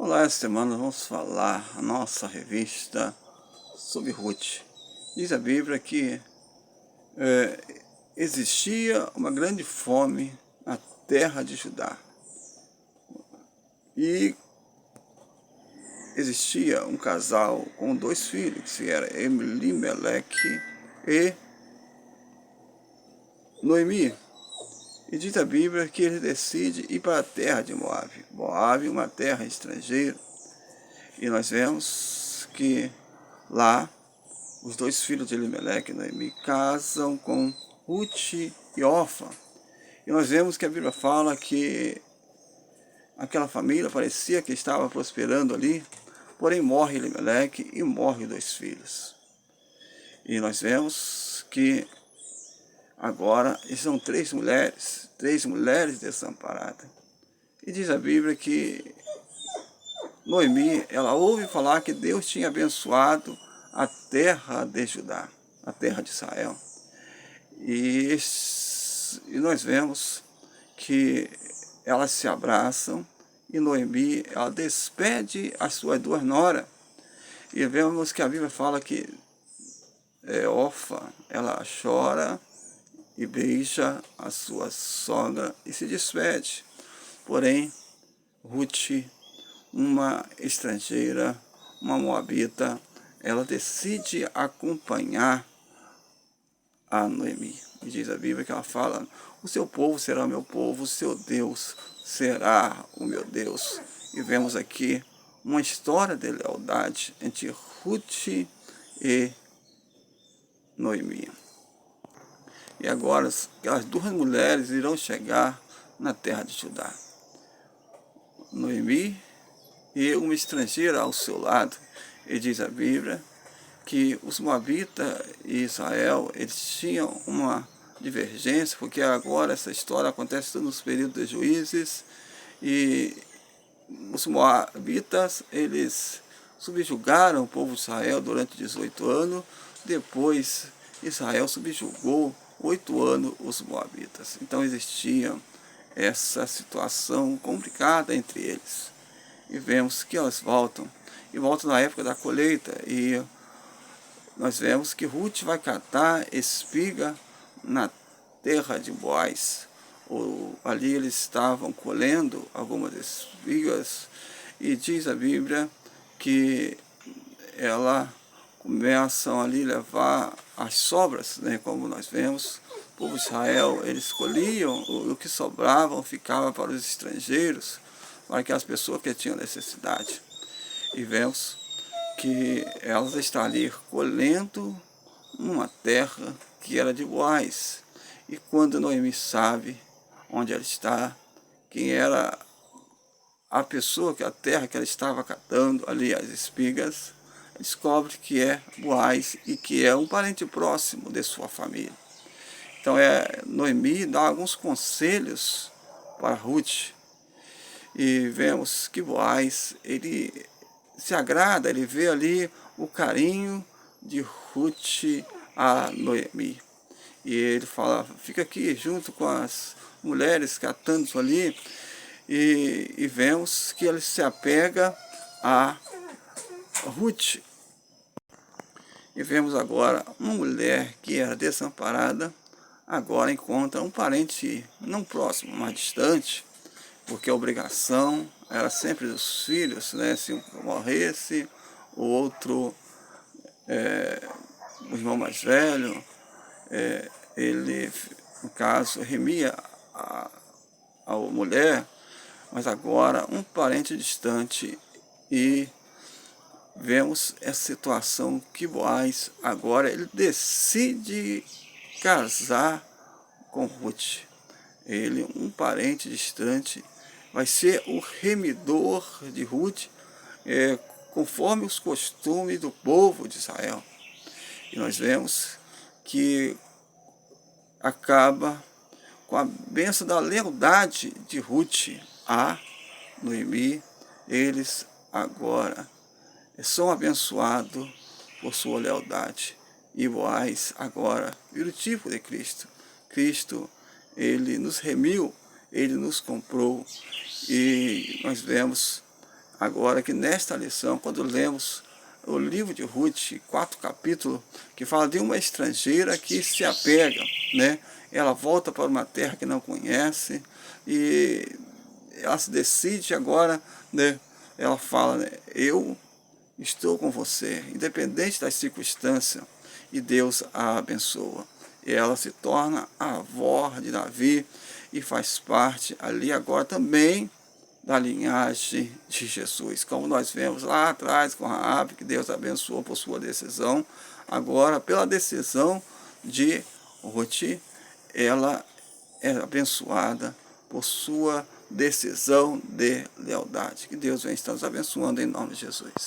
Olá, essa semana vamos falar a nossa revista sobre Ruth. Diz a Bíblia que existia uma grande fome na terra de Judá. E existia um casal com dois filhos, que era Elimeleque e Noemi. E diz a Bíblia que ele decide ir para a terra de Moabe. Moabe é uma terra estrangeira. E nós vemos que lá os dois filhos de Elimeleque e Noemi casam com Ruth e Orfa. E nós vemos que a Bíblia fala que aquela família parecia que estava prosperando ali, porém morre Elimeleque e morre dois filhos. E nós vemos que agora são três mulheres desamparadas. E diz a Bíblia que Noemi, ela ouve falar que Deus tinha abençoado a terra de Judá, a terra de Israel. E nós vemos que elas se abraçam e Noemi, ela despede as suas duas noras. E vemos que a Bíblia fala que Orfa, ela chora e beija a sua sogra e se despede. Porém, Ruth, uma estrangeira, uma moabita, ela decide acompanhar a Noemi. E diz a Bíblia que ela fala: o seu povo será o meu povo, o seu Deus será o meu Deus. E vemos aqui uma história de lealdade entre Ruth e Noemi. E agora aquelas duas mulheres irão chegar na terra de Judá. Noemi e uma estrangeira ao seu lado. E diz a Bíblia que os moabitas e Israel, eles tinham uma divergência, porque agora essa história acontece nos períodos de Juízes, e os moabitas, eles subjugaram o povo de Israel durante 18 anos, depois Israel subjugou 8 anos os moabitas. Então existia essa situação complicada entre eles. E vemos que elas voltam na época da colheita, e nós vemos que Ruth vai catar espiga na terra de Boaz. Ali eles estavam colhendo algumas espigas, e diz a Bíblia que ela começam ali a levar as sobras, né, como nós vemos. O povo de Israel, eles colhiam, o que sobravam ficava para os estrangeiros, para aquelas pessoas que tinham necessidade. E vemos que elas estão ali colhendo uma terra que era de Boaz. E quando Noemi sabe onde ela está, quem era a pessoa, que a terra que ela estava catando ali, as espigas, descobre que é Boaz e que é um parente próximo de sua família. Então Noemi dá alguns conselhos para Ruth. E vemos que Boaz, ele se agrada, ele vê ali o carinho de Ruth a Noemi. E ele fala: fica aqui junto com as mulheres catando ali. E vemos que ele se apega a Ruth. E vemos agora uma mulher que era desamparada, agora encontra um parente não próximo, mas distante, porque a obrigação era sempre dos filhos, né? Se um morresse, o outro, o irmão mais velho, ele, no caso, remia a mulher, mas agora um parente distante. E vemos essa situação que Boaz agora ele decide casar com Ruth. Ele, um parente distante, vai ser o remidor de Ruth, conforme os costumes do povo de Israel. E nós vemos que acaba com a bênção da lealdade de Ruth a Noemi. Eles agora são abençoados por sua lealdade. E Boaz agora vira o tipo de Cristo. Cristo, ele nos remiu, ele nos comprou. E nós vemos agora que nesta lição, quando lemos o livro de Ruth, 4 capítulos, que fala de uma estrangeira que se apega, né? Ela volta para uma terra que não conhece e ela se decide agora, né? Ela fala, né? Eu estou com você, independente das circunstâncias, e Deus a abençoa. E ela se torna a avó de Davi e faz parte ali agora também da linhagem de Jesus. Como nós vemos lá atrás com Raabe, que Deus abençoou por sua decisão, agora pela decisão de Ruth, ela é abençoada por sua decisão de lealdade. Que Deus venha estar nos abençoando em nome de Jesus.